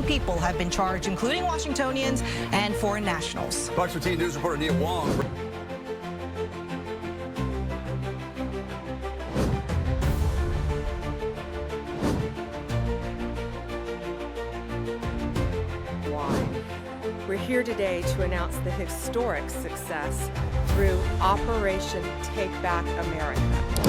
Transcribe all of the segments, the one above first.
people have been charged, including Washingtonians and foreign nationals. Fox 15 News reporter Nia Wong. We're here today to announce the historic success through Operation Take Back America.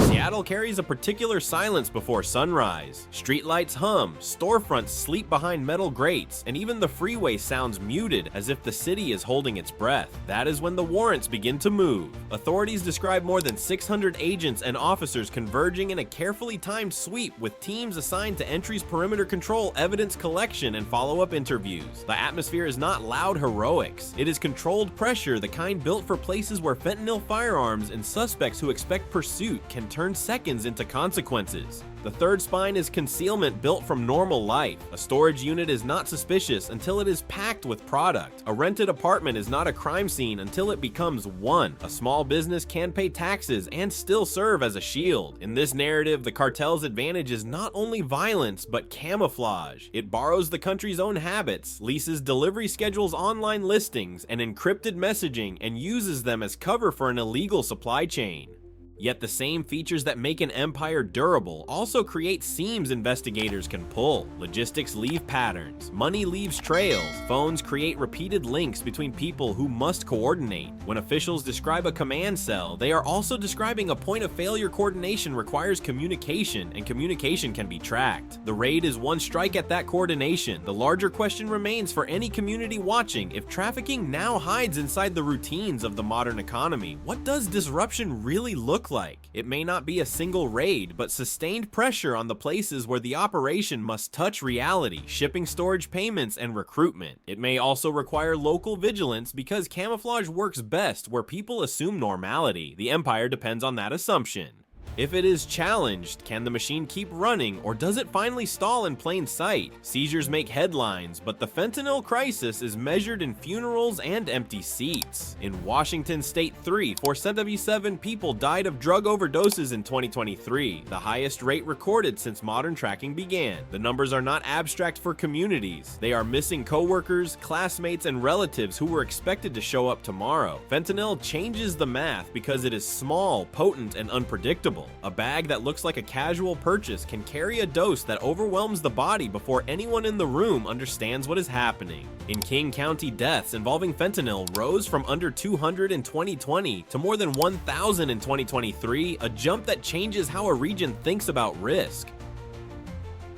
Seattle carries a particular silence before sunrise. Streetlights hum, storefronts sleep behind metal grates, and even the freeway sounds muted as if the city is holding its breath. That is when the warrants begin to move. Authorities describe more than 600 agents and officers converging in a carefully timed sweep with teams assigned to entry's perimeter control, evidence collection, and follow-up interviews. The atmosphere is not loud heroics. It is controlled pressure, the kind built for places where fentanyl firearms and suspects who expect pursuit can turn seconds into consequences. The third spine is concealment built from normal life. A storage unit is not suspicious until it is packed with product. A rented apartment is not a crime scene until it becomes one. A small business can pay taxes and still serve as a shield. In this narrative, the cartel's advantage is not only violence, but camouflage. It borrows the country's own habits, leases delivery schedules, online listings, and encrypted messaging, and uses them as cover for an illegal supply chain. Yet the same features that make an empire durable also create seams investigators can pull. Logistics leave patterns, money leaves trails, phones create repeated links between people who must coordinate. When officials describe a command cell, they are also describing a point of failure. Coordination requires communication, and communication can be tracked. The raid is one strike at that coordination. The larger question remains for any community watching: if trafficking now hides inside the routines of the modern economy, what does disruption really look like? It may not be a single raid, but sustained pressure on the places where the operation must touch reality, shipping, storage, payments, and recruitment. It may also require local vigilance because camouflage works best where people assume normality. The empire depends on that assumption. If it is challenged, can the machine keep running, or does it finally stall in plain sight? Seizures make headlines, but the fentanyl crisis is measured in funerals and empty seats. In Washington State 347 people died of drug overdoses in 2023, the highest rate recorded since modern tracking began. The numbers are not abstract for communities. They are missing coworkers, classmates, and relatives who were expected to show up tomorrow. Fentanyl changes the math because it is small, potent, and unpredictable. A bag that looks like a casual purchase can carry a dose that overwhelms the body before anyone in the room understands what is happening. In King County, deaths involving fentanyl rose from under 200 in 2020 to more than 1,000 in 2023, a jump that changes how a region thinks about risk.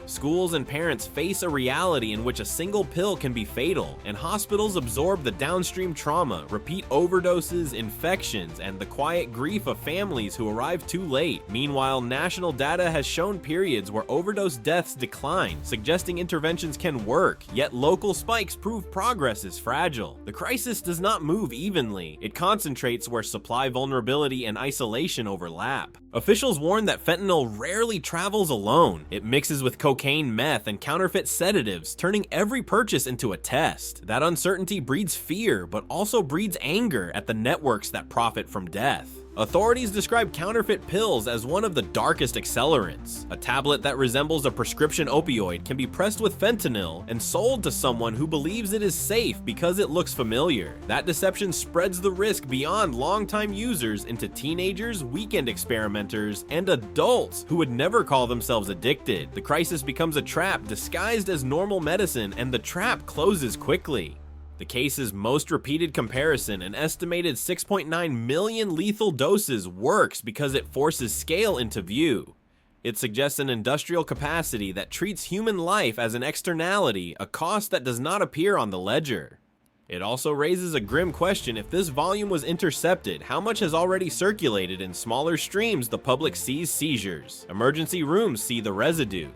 Schools and parents face a reality in which a single pill can be fatal, and hospitals absorb the downstream trauma, repeat overdoses, infections, and the quiet grief of families who arrive too late. Meanwhile, national data has shown periods where overdose deaths decline, suggesting interventions can work, yet local spikes prove progress is fragile. The crisis does not move evenly. It concentrates where supply vulnerability and isolation overlap. Officials warn that fentanyl rarely travels alone. It mixes with cocaine, meth, and counterfeit sedatives, turning every purchase into a test. That uncertainty breeds fear, but also breeds anger at the networks that profit from death. Authorities describe counterfeit pills as one of the darkest accelerants. A tablet that resembles a prescription opioid can be pressed with fentanyl and sold to someone who believes it is safe because it looks familiar. That deception spreads the risk beyond longtime users into teenagers, weekend experimenters, and adults who would never call themselves addicted. The crisis becomes a trap disguised as normal medicine, and the trap closes quickly. The case's most repeated comparison, an estimated 6.9 million lethal doses, works because it forces scale into view. It suggests an industrial capacity that treats human life as an externality, a cost that does not appear on the ledger. It also raises a grim question: if this volume was intercepted, how much has already circulated in smaller streams? The public sees seizures. Emergency rooms see the residue.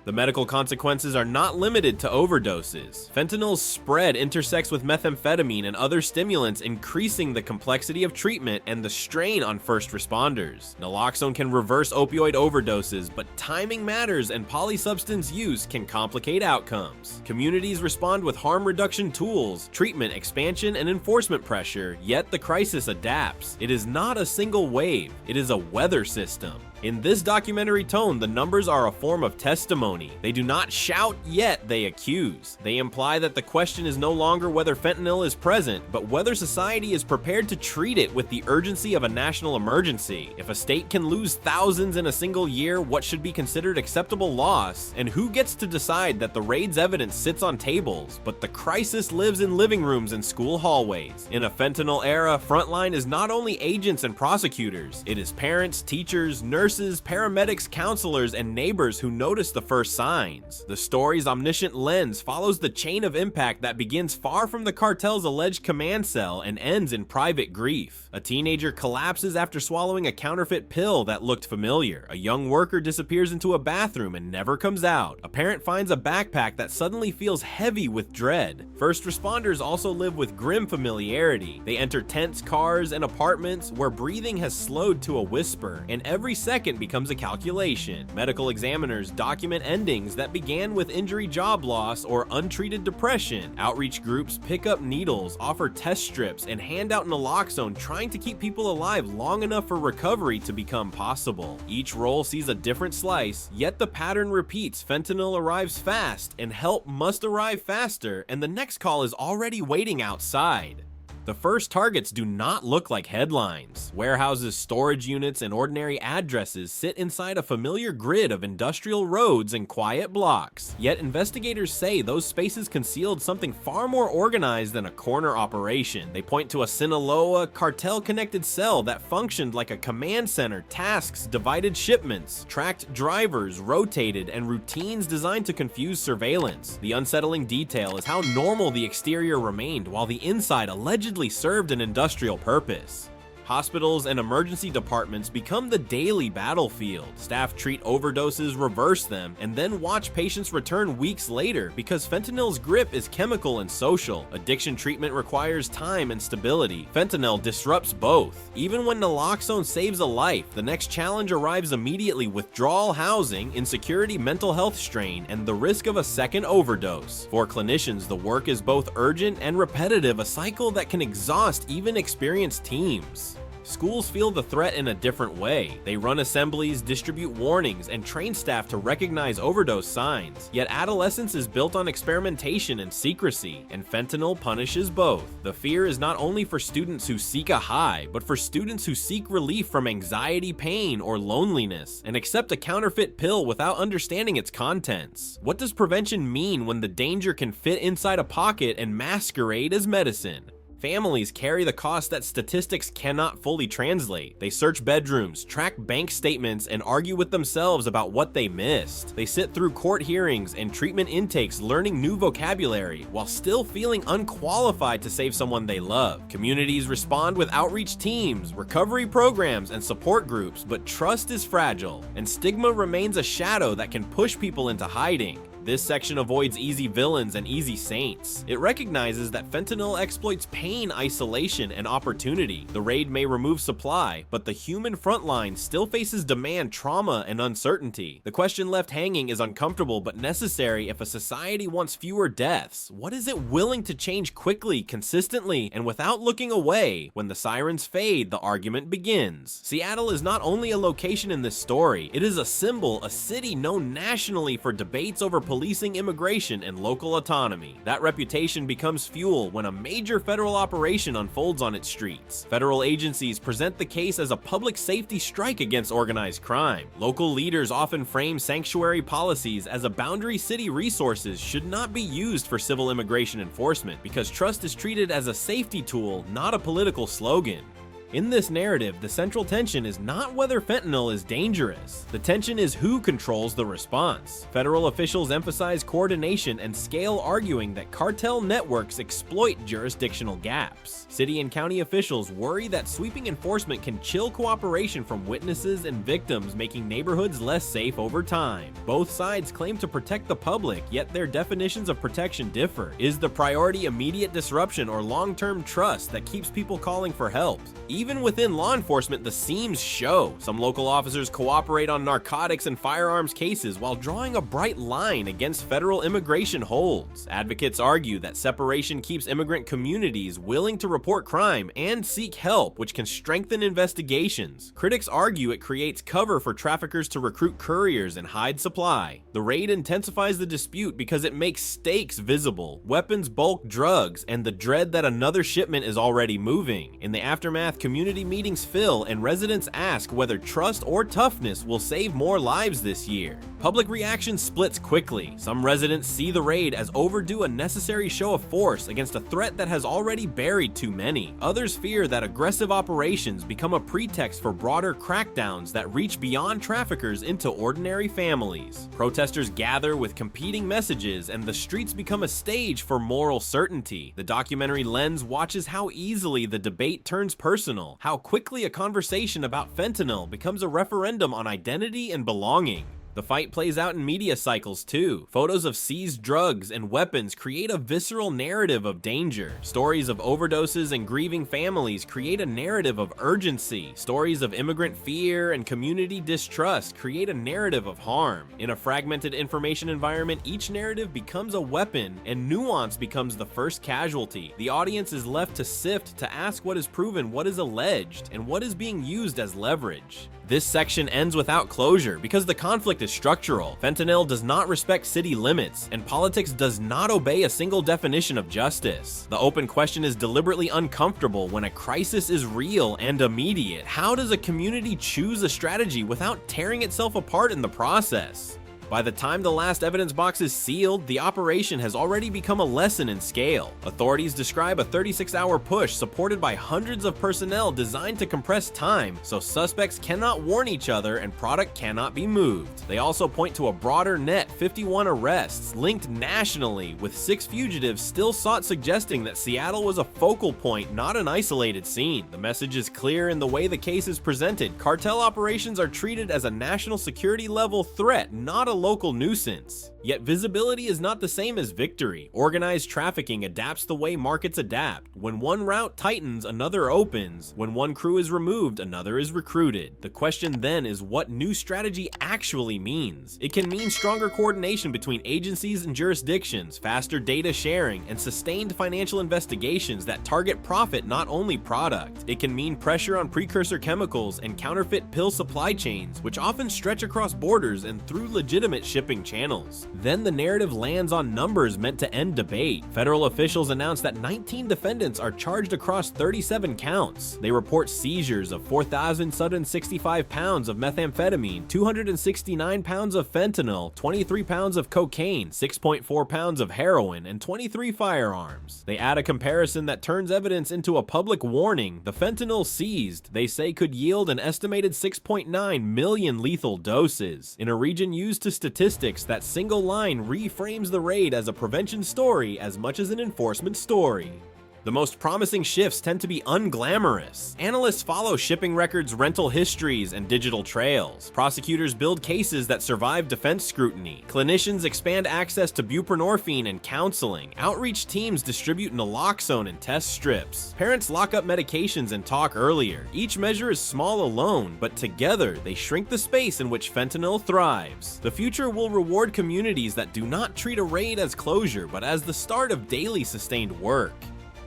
The medical consequences are not limited to overdoses. Fentanyl's spread intersects with methamphetamine and other stimulants, increasing the complexity of treatment and the strain on first responders. Naloxone can reverse opioid overdoses, but timing matters, and polysubstance use can complicate outcomes. Communities respond with harm reduction tools, treatment expansion, and enforcement pressure, yet the crisis adapts. It is not a single wave, it is a weather system. In this documentary tone, the numbers are a form of testimony. They do not shout, yet they accuse. They imply that the question is no longer whether fentanyl is present, but whether society is prepared to treat it with the urgency of a national emergency. If a state can lose thousands in a single year, what should be considered acceptable loss? And who gets to decide that the raid's evidence sits on tables, but the crisis lives in living rooms and school hallways? In a fentanyl era, frontline is not only agents and prosecutors, it is parents, teachers, nurses, paramedics, counselors, and neighbors who notice the first signs. The story's omniscient lens follows the chain of impact that begins far from the cartel's alleged command cell and ends in private grief. A teenager collapses after swallowing a counterfeit pill that looked familiar. A young worker disappears into a bathroom and never comes out. A parent finds a backpack that suddenly feels heavy with dread. First responders also live with grim familiarity. They enter tents, cars, and apartments where breathing has slowed to a whisper, and every second becomes a calculation. Medical examiners document endings that began with injury, job loss, or untreated depression. Outreach groups pick up needles, offer test strips, and hand out naloxone, trying to keep people alive long enough for recovery to become possible. Each roll sees a different slice, yet the pattern repeats. Fentanyl arrives fast, and help must arrive faster, and the next call is already waiting outside. The first targets do not look like headlines. Warehouses, storage units, and ordinary addresses sit inside a familiar grid of industrial roads and quiet blocks. Yet investigators say those spaces concealed something far more organized than a corner operation. They point to a Sinaloa, cartel-connected cell that functioned like a command center, tasks, divided shipments, tracked drivers, rotated, and routines designed to confuse surveillance. The unsettling detail is how normal the exterior remained while the inside allegedly served an industrial purpose. Hospitals and emergency departments become the daily battlefield. Staff treat overdoses, reverse them, and then watch patients return weeks later because fentanyl's grip is chemical and social. Addiction treatment requires time and stability. Fentanyl disrupts both. Even when naloxone saves a life, the next challenge arrives immediately: withdrawal housing, insecurity, mental health strain, and the risk of a second overdose. For clinicians, the work is both urgent and repetitive, a cycle that can exhaust even experienced teams. Schools feel the threat in a different way. They run assemblies, distribute warnings, and train staff to recognize overdose signs. Yet adolescence is built on experimentation and secrecy, and fentanyl punishes both. The fear is not only for students who seek a high, but for students who seek relief from anxiety, pain, or loneliness, and accept a counterfeit pill without understanding its contents. What does prevention mean when the danger can fit inside a pocket and masquerade as medicine? Families carry the cost that statistics cannot fully translate. They search bedrooms, track bank statements, and argue with themselves about what they missed. They sit through court hearings and treatment intakes learning new vocabulary while still feeling unqualified to save someone they love. Communities respond with outreach teams, recovery programs, and support groups, but trust is fragile, and stigma remains a shadow that can push people into hiding. This section avoids easy villains and easy saints. It recognizes that fentanyl exploits pain, isolation, and opportunity. The raid may remove supply, but the human frontline still faces demand, trauma, and uncertainty. The question left hanging is uncomfortable but necessary if a society wants fewer deaths. What is it willing to change quickly, consistently, and without looking away? When the sirens fade, the argument begins. Seattle is not only a location in this story, it is a symbol, a city known nationally for debates over policing, immigration, and local autonomy. That reputation becomes fuel when a major federal operation unfolds on its streets. Federal agencies present the case as a public safety strike against organized crime. Local leaders often frame sanctuary policies as a boundary city resources should not be used for civil immigration enforcement because trust is treated as a safety tool, not a political slogan. In this narrative, the central tension is not whether fentanyl is dangerous. The tension is who controls the response. Federal officials emphasize coordination and scale, arguing that cartel networks exploit jurisdictional gaps. City and county officials worry that sweeping enforcement can chill cooperation from witnesses and victims, making neighborhoods less safe over time. Both sides claim to protect the public, yet their definitions of protection differ. Is the priority immediate disruption or long-term trust that keeps people calling for help? even within law enforcement, the seams show. Some local officers cooperate on narcotics and firearms cases while drawing a bright line against federal immigration holds. Advocates argue that separation keeps immigrant communities willing to report crime and seek help, which can strengthen investigations. Critics argue it creates cover for traffickers to recruit couriers and hide supply. The raid intensifies the dispute because it makes stakes visible, weapons, bulk, drugs, and the dread that another shipment is already moving. In the aftermath, community meetings fill and residents ask whether trust or toughness will save more lives this year. Public reaction splits quickly. Some residents see the raid as overdue, a necessary show of force against a threat that has already buried too many. Others fear that aggressive operations become a pretext for broader crackdowns that reach beyond traffickers into ordinary families. Protesters gather with competing messages, and the streets become a stage for moral certainty. The documentary Lens watches how easily the debate turns personal, how quickly a conversation about fentanyl becomes a referendum on identity and belonging. The fight plays out in media cycles too. Photos of seized drugs and weapons create a visceral narrative of danger. Stories of overdoses and grieving families create a narrative of urgency. Stories of immigrant fear and community distrust create a narrative of harm. In a fragmented information environment, each narrative becomes a weapon, and nuance becomes the first casualty. The audience is left to sift, to ask what is proven, what is alleged, and what is being used as leverage. This section ends without closure because the conflict is structural. Fentanyl does not respect city limits, and politics does not obey a single definition of justice. The open question is deliberately uncomfortable when a crisis is real and immediate. How does a community choose a strategy without tearing itself apart in the process? By the time the last evidence box is sealed, the operation has already become a lesson in scale. Authorities describe a 36-hour push supported by hundreds of personnel designed to compress time so suspects cannot warn each other and product cannot be moved. They also point to a broader net, 51 arrests linked nationally, with 6 fugitives still sought, suggesting that Seattle was a focal point, not an isolated scene. The message is clear in the way the case is presented. Cartel operations are treated as a national security level threat, not a local nuisance. Yet visibility is not the same as victory. Organized trafficking adapts the way markets adapt. When one route tightens, another opens. When one crew is removed, another is recruited. The question then is what new strategy actually means. It can mean stronger coordination between agencies and jurisdictions, faster data sharing, and sustained financial investigations that target profit, not only product. It can mean pressure on precursor chemicals and counterfeit pill supply chains, which often stretch across borders and through legitimate shipping channels. Then the narrative lands on numbers meant to end debate. Federal officials announced that 19 defendants are charged across 37 counts. They report seizures of 4,765 pounds of methamphetamine, 269 pounds of fentanyl, 23 pounds of cocaine, 6.4 pounds of heroin, and 23 firearms. They add a comparison that turns evidence into a public warning. The fentanyl seized, they say, could yield an estimated 6.9 million lethal doses. In a region used to statistics, that single line reframes the raid as a prevention story as much as an enforcement story. The most promising shifts tend to be unglamorous. Analysts follow shipping records, rental histories, and digital trails. Prosecutors build cases that survive defense scrutiny. Clinicians expand access to buprenorphine and counseling. Outreach teams distribute naloxone and test strips. Parents lock up medications and talk earlier. Each measure is small alone, but together they shrink the space in which fentanyl thrives. The future will reward communities that do not treat a raid as closure, but as the start of daily sustained work.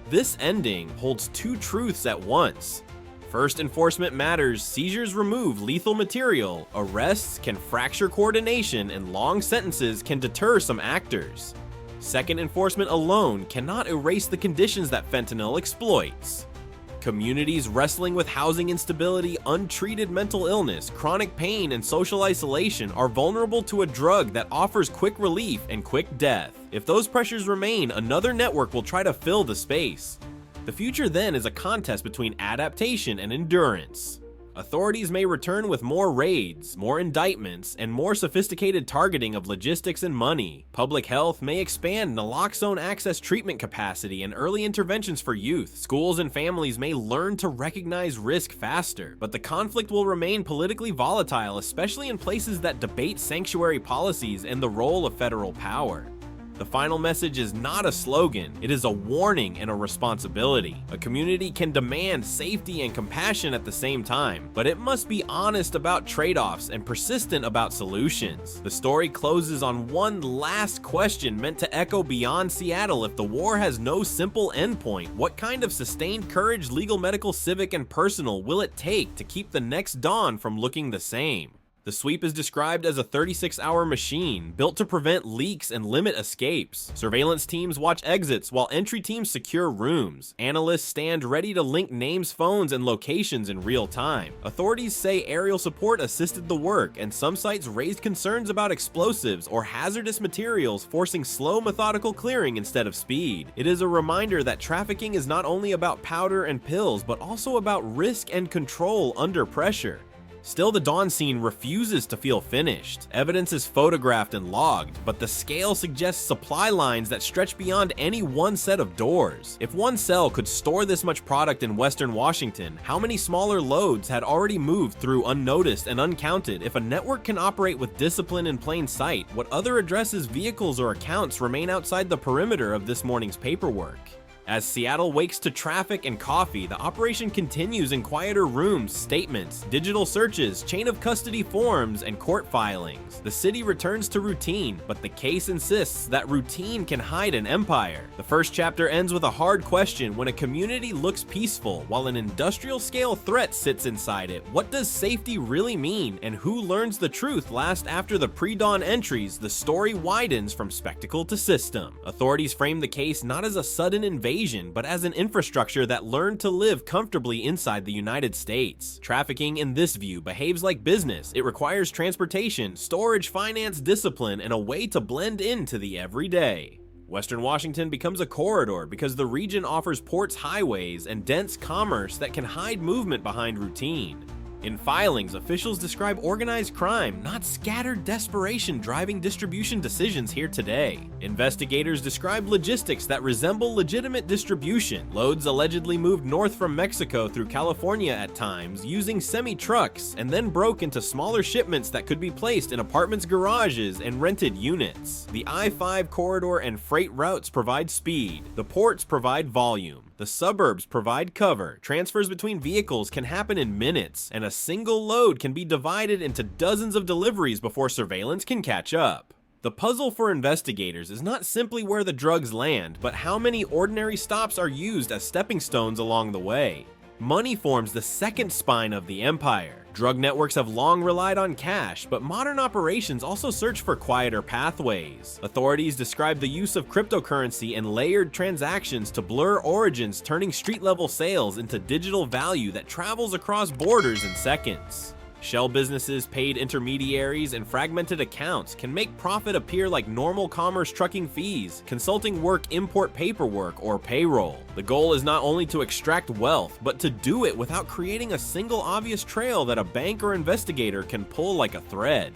This ending holds two truths at once. First, enforcement matters. Seizures remove lethal material. Arrests can fracture coordination, and long sentences can deter some actors. Second, enforcement alone cannot erase the conditions that fentanyl exploits. Communities wrestling with housing instability, untreated mental illness, chronic pain, and social isolation are vulnerable to a drug that offers quick relief and quick death. If those pressures remain, another network will try to fill the space. The future then is a contest between adaptation and endurance. Authorities may return with more raids, more indictments, and more sophisticated targeting of logistics and money. Public health may expand naloxone access treatment capacity and early interventions for youth. Schools and families may learn to recognize risk faster, but the conflict will remain politically volatile, especially in places that debate sanctuary policies and the role of federal power. The final message is not a slogan, it is a warning and a responsibility. A community can demand safety and compassion at the same time, but it must be honest about trade-offs and persistent about solutions. The story closes on one last question meant to echo beyond Seattle. If the war has no simple endpoint, what kind of sustained courage, legal, medical, civic, and personal will it take to keep the next dawn from looking the same? The sweep is described as a 36-hour machine built to prevent leaks and limit escapes. Surveillance teams watch exits while entry teams secure rooms. Analysts stand ready to link names, phones, and locations in real time. Authorities say aerial support assisted the work, and some sites raised concerns about explosives or hazardous materials, forcing slow, methodical clearing instead of speed. It is a reminder that trafficking is not only about powder and pills, but also about risk and control under pressure. Still, the dawn scene refuses to feel finished. Evidence is photographed and logged, but the scale suggests supply lines that stretch beyond any one set of doors. If one cell could store this much product in Western Washington, how many smaller loads had already moved through unnoticed and uncounted? If a network can operate with discipline in plain sight, what other addresses, vehicles, or accounts remain outside the perimeter of this morning's paperwork? As Seattle wakes to traffic and coffee, the operation continues in quieter rooms, statements, digital searches, chain of custody forms, and court filings. The city returns to routine, but the case insists that routine can hide an empire. The first chapter ends with a hard question: when a community looks peaceful while an industrial-scale threat sits inside it, what does safety really mean, and who learns the truth last? After the pre-dawn entries, the story widens from spectacle to system. Authorities frame the case not as a sudden invasion, but as an infrastructure that learned to live comfortably inside the United States. Trafficking, in this view, behaves like business. It requires transportation, storage, finance, discipline, and a way to blend into the everyday. Western Washington becomes a corridor because the region offers ports, highways, and dense commerce that can hide movement behind routine. In filings, officials describe organized crime, not scattered desperation, driving distribution decisions here today. Investigators describe logistics that resemble legitimate distribution. Loads allegedly moved north from Mexico through California at times, using semi-trucks, and then broke into smaller shipments that could be placed in apartments, garages, and rented units. The I-5 corridor and freight routes provide speed. The ports provide volume. The suburbs provide cover. Transfers between vehicles can happen in minutes, and a single load can be divided into dozens of deliveries before surveillance can catch up. The puzzle for investigators is not simply where the drugs land, but how many ordinary stops are used as stepping stones along the way. Money forms the second spine of the empire. Drug networks have long relied on cash, but modern operations also search for quieter pathways. Authorities describe the use of cryptocurrency and layered transactions to blur origins, turning street-level sales into digital value that travels across borders in seconds. Shell businesses, paid intermediaries, and fragmented accounts can make profit appear like normal commerce: trucking fees, consulting work, import paperwork, or payroll. The goal is not only to extract wealth, but to do it without creating a single obvious trail that a bank or investigator can pull like a thread.